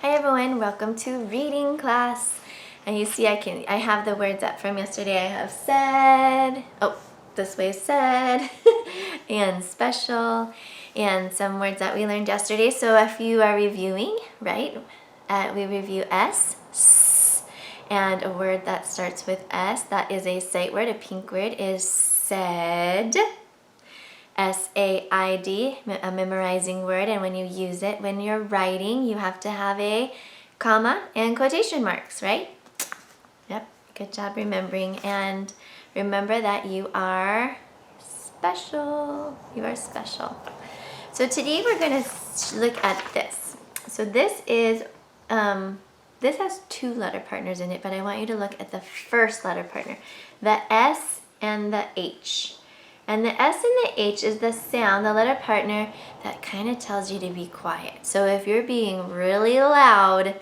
Hi everyone, welcome to reading class. And you see I have the words up from yesterday. I have said, this way said, and special, and some words that we learned yesterday. So if you are reviewing, right, we review s, and a word that starts with S, that is a sight word, a pink word, is said. S-A-I-D, a memorizing word, and when you use it, when you're writing, you have to have a comma and quotation marks, right? Yep, good job remembering, and remember that you are special. You are special. So today we're going to look at this. So this is, this has two letter partners in it, but I want you to look at the first letter partner, the S and the H. And the S and the H is the sound, the letter partner, that kind of tells you to be quiet. So if you're being really loud,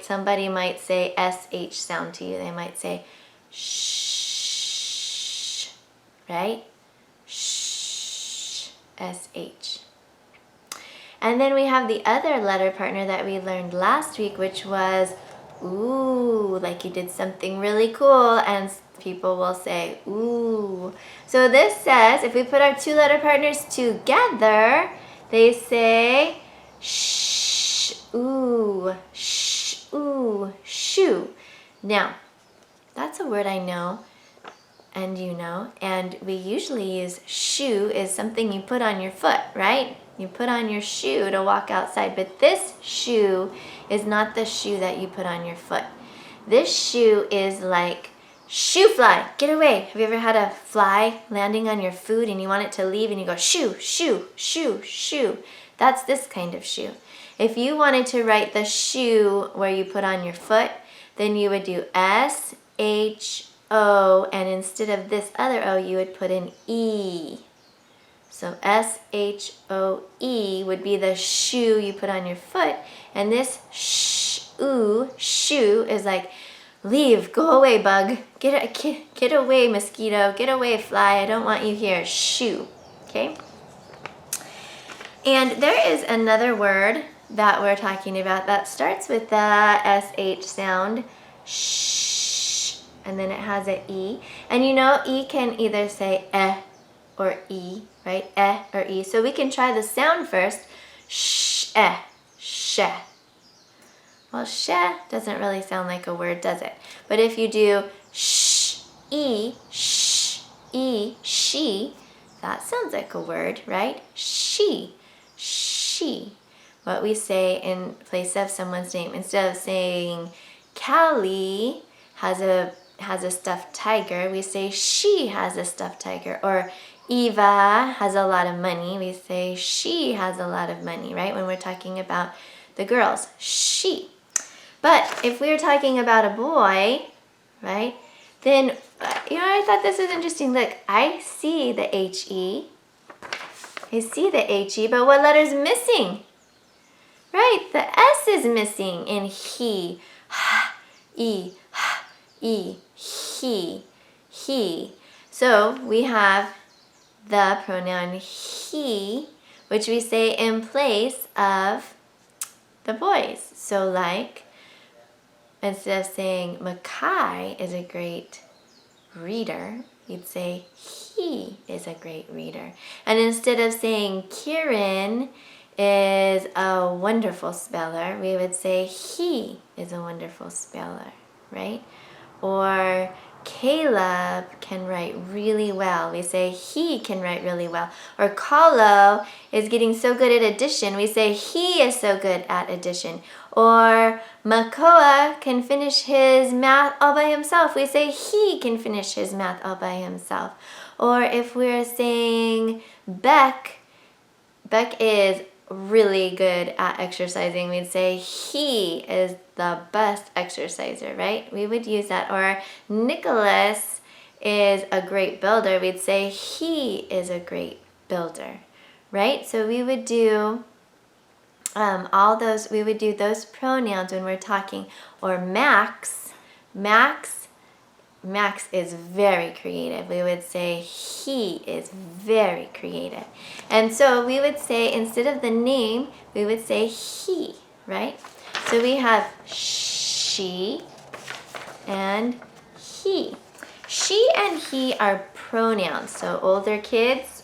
somebody might say SH sound to you. They might say shh, right? Shh, SH. And then we have the other letter partner that we learned last week, which was ooh, like you did something really cool, and people will say ooh. So this says, if we put our two letter partners together, they say shh, ooh, shoo. Now, that's a word I know, and you know, and we usually use shoe is something you put on your foot, right? You put on your shoe to walk outside, but this shoe is not the shoe that you put on your foot. This shoe is like shoo fly, get away. Have you ever had a fly landing on your food and you want it to leave and you go shoo, shoo, shoo, shoo? That's this kind of shoe. If you wanted to write the shoe where you put on your foot, then you would do S-H-O, and instead of this other O, you would put an E. So S-H-O-E would be the shoe you put on your foot, and this shoe is like, leave, go away, bug, get away, mosquito, get away, fly, I don't want you here, shoo, okay? And there is another word that we're talking about that starts with the SH sound, shh, and then it has an E. And you know, E can either say or E, right? Or E. So we can try the sound first. Sh, sh. Well, sh doesn't really sound like a word, does it? But if you do sh, E, she, that sounds like a word, right? She. What we say in place of someone's name, instead of saying Callie has a stuffed tiger, we say she has a stuffed tiger. Or Eva has a lot of money, we say she has a lot of money, right? When we're talking about the girls, she. But if we're talking about a boy, right, then, I thought this was interesting. Look, I see the H-E. I see the H-E, but what letter's missing? Right, the S is missing in he, he. So we have the pronoun he, which we say in place of the boys. So like, instead of saying Makai is a great reader, you'd say he is a great reader. And instead of saying Kieran is a wonderful speller, we would say he is a wonderful speller, right? Or Caleb can write really well. We say he can write really well. Or Kahlo is getting so good at addition. We say he is so good at addition. Or Makoa can finish his math all by himself. We say he can finish his math all by himself. Or if we're saying Beck is really good at exercising, we'd say he is the best exerciser, right? We would use that. Or Nicholas is a great builder, we'd say he is a great builder, right? So we would do we would do those pronouns when we're talking. Or Max is very creative. We would say he is very creative. And so we would say, instead of the name, we would say he, right? So we have she and he. She and he are pronouns. So older kids,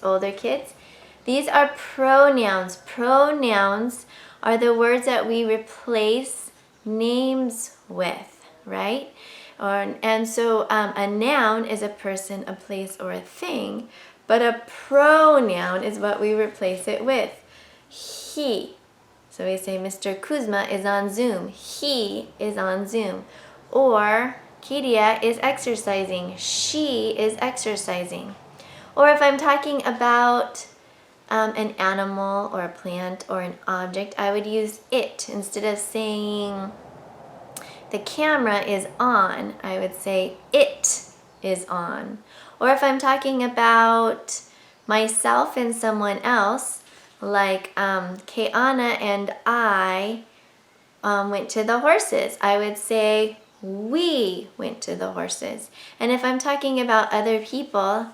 these are pronouns. Pronouns are the words that we replace names with, right? And so a noun is a person, a place, or a thing, but a pronoun is what we replace it with. He. So we say Mr. Kuzma is on Zoom. He is on Zoom. Or Kiria is exercising. She is exercising. Or if I'm talking about an animal or a plant or an object, I would use it. Instead of saying the camera is on, I would say it is on. Or if I'm talking about myself and someone else, like Keana and I went to the horses, I would say we went to the horses. And if I'm talking about other people,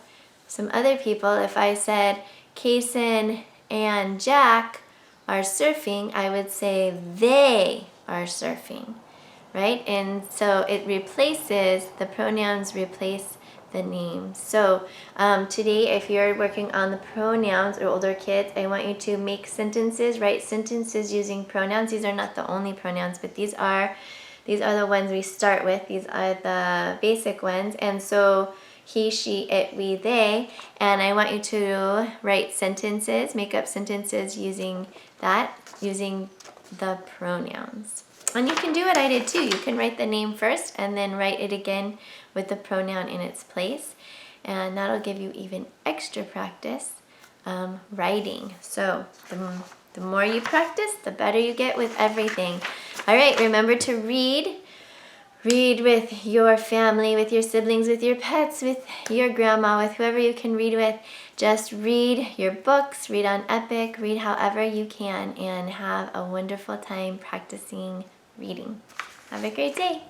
some other people, if I said Kason and Jack are surfing, I would say they are surfing, right? And so it replaces, the pronouns replace the names. So today, if you're working on the pronouns or older kids, I want you to make sentences, write sentences using pronouns. These are not the only pronouns, but these are the ones we start with. These are the basic ones. And so he, she, it, we, they. And I want you to write sentences, make up sentences using the pronouns. And you can do what I did too. You can write the name first and then write it again with the pronoun in its place. And that'll give you even extra practice writing. So the more you practice, the better you get with everything. All right, remember to read. Read with your family, with your siblings, with your pets, with your grandma, with whoever you can read with. Just read your books, read on Epic, read however you can, and have a wonderful time practicing reading. Have a great day.